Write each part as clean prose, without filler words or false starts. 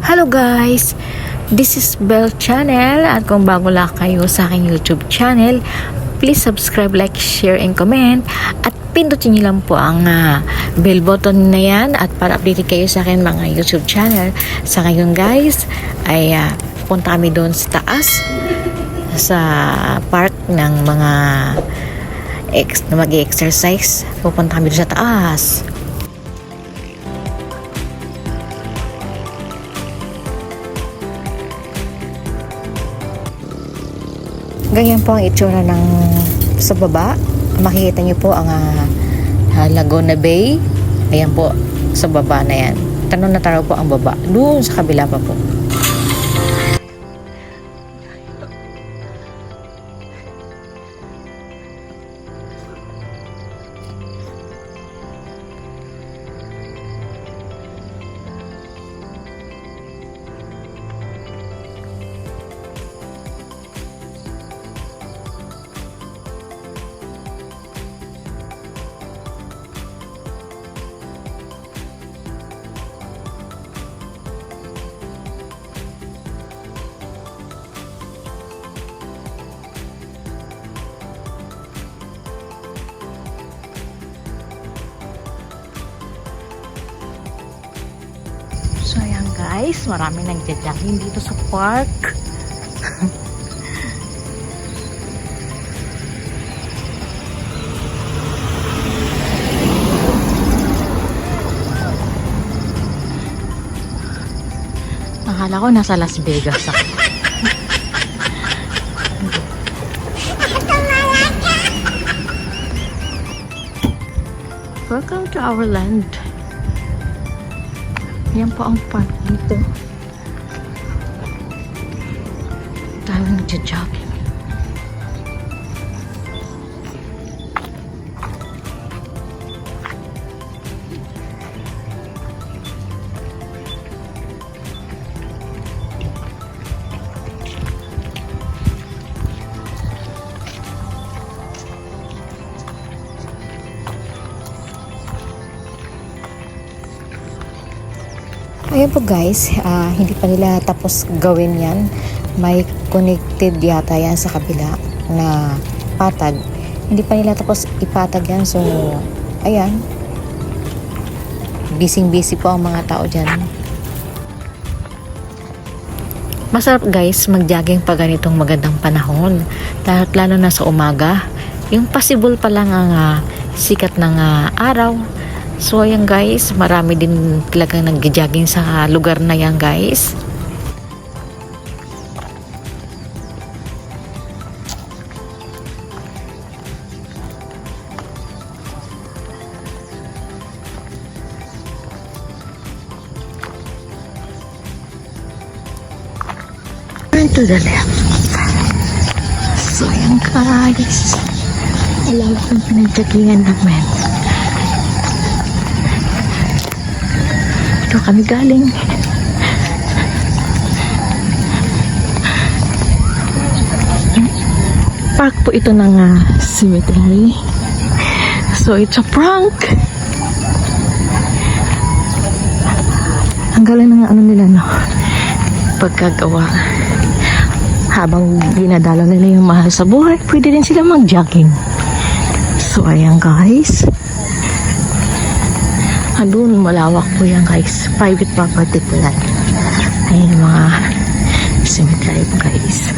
Hello guys! This is Bell Channel at kung bago lang kayo sa aking YouTube channel, please subscribe, like, share, and comment at pindutin niyo lang po ang bell button na yan at para updated kayo sa akin mga YouTube channel. Sa ngayon guys, ay punta kami doon sa taas sa park ng mga na mag-exercise. Pupunta kami doon sa taas. Ganyan po ang itsura ng sa baba. Makikita niyo po ang Laguna Bay. Ayan po sa baba na yan. Tanong na taraw po ang baba. Doon sa kabila pa po. So ayan guys, marami nagja-jogging dito sa park. Akala ko nasa Las Vegas ako. Welcome to our land. Yan po ang park dito. Tayo nagja-jogging. Ayan po guys, hindi pa nila tapos gawin yan. May connected yata yan sa kabila na patag. Hindi pa nila tapos ipatag yan. So, ayan. Busy po ang mga tao dyan. Masarap guys mag-jogging pag ganitong magandang panahon. Lalo na sa umaga. Yung possible pa lang ang sikat ng araw. So ayan guys, marami din talagang nag-jogging sa lugar na yan guys. Turn to the left. So ayan guys, alam ko pinag-joggingan namin. Ito kami galing. Park po ito ng cemetery. So it's a prank. Ang galing ng ano nila no, pagkagawa. Habang dinadala nila yung mahal sa buhay, pwede din sila mag-jogging. So ayan guys, doon malawak po yan guys, private property po yan. Ayun mga cemetery po guys.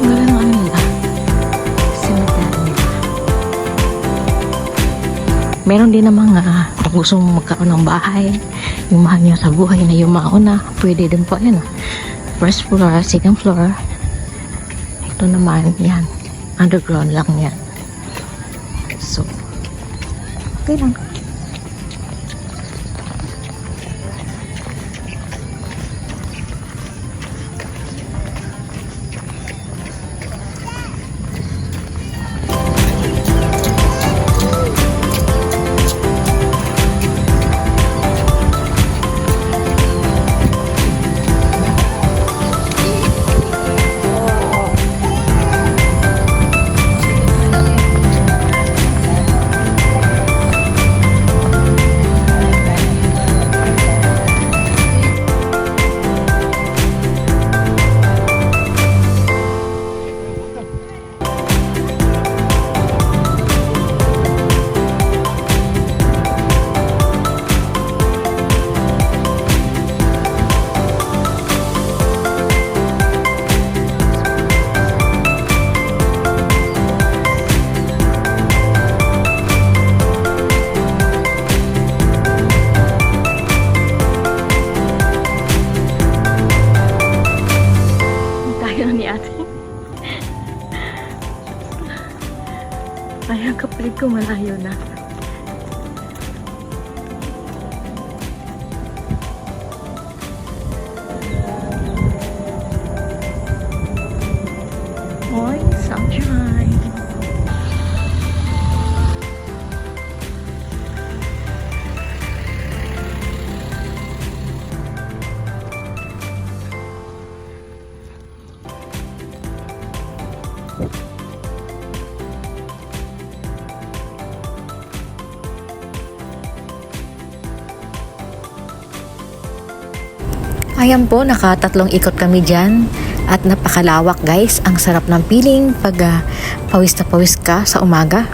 Wala na nila cemetery nila. Meron din namang kung gusto mong magkaroon ng bahay, yung mahal niya sa buhay na yung mauna, pwede din po yan. First floor, second floor. Ito naman yan, underground lang yan. So okay lang. Sabi ko malayo na. Oy, sunshine. Ayan po, nakatatlong ikot kami dyan at napakalawak guys. Ang sarap ng feeling pag pawis na pawis ka sa umaga.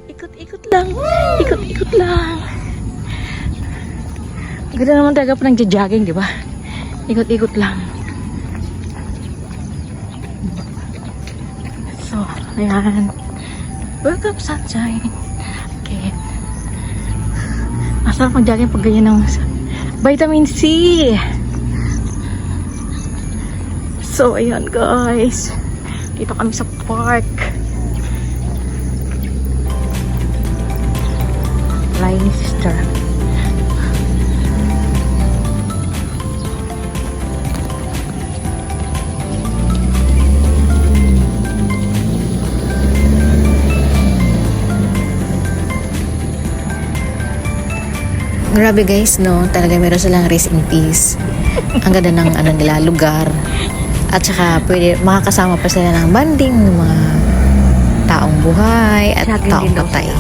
Ikot-ikot lang. Ikot-ikot lang. Ganda naman talaga pa nag-jogging, di ba? Ikot-ikot lang. So, ayan. Welcome, sunshine. Okay. Masarap mag-jogging pag ganyan ng vitamin C. So, ayan guys. Dito kami sa park. Flying sister. Grabe guys, no? Talaga meron silang rest in peace. Ang ganda ng ano nila, lugar. At saka pwede makakasama pa sila ng banding ng mga taong buhay at taong patay.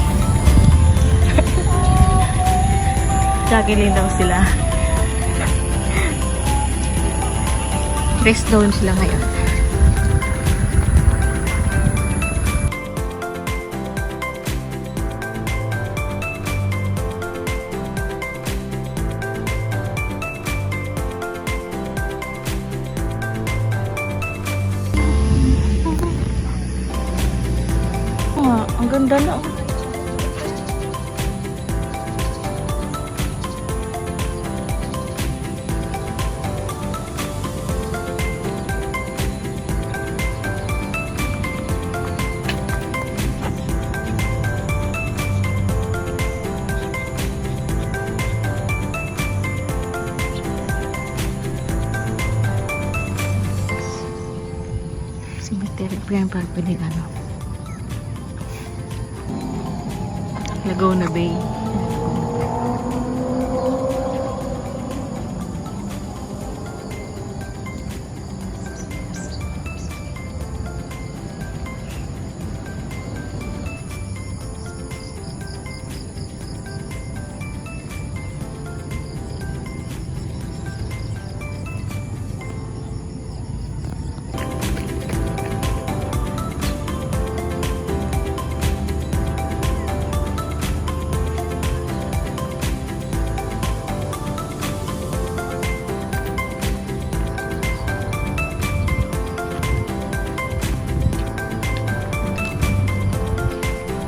Jogging daw sila. Rest down sila ngayon. Ang ganda na. Cemetery pa yan para pwede ano. Laguna Bay.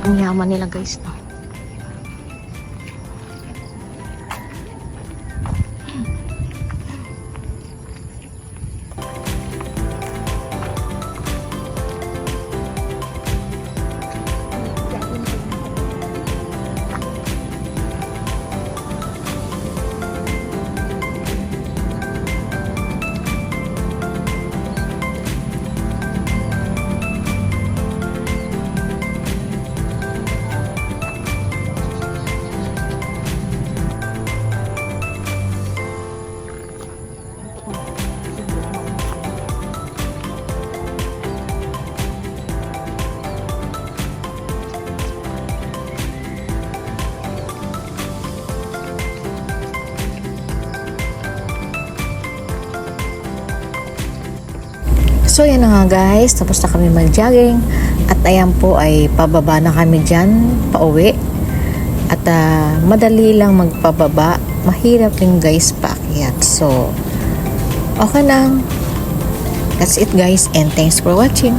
Ang yaman nila guys, no? So yan na nga guys, tapos na kami mag-jogging at ayan po ay pababa na kami dyan, pauwi. At madali lang magpababa, mahirap din guys paakyat. So okay lang. That's it guys, and thanks for watching.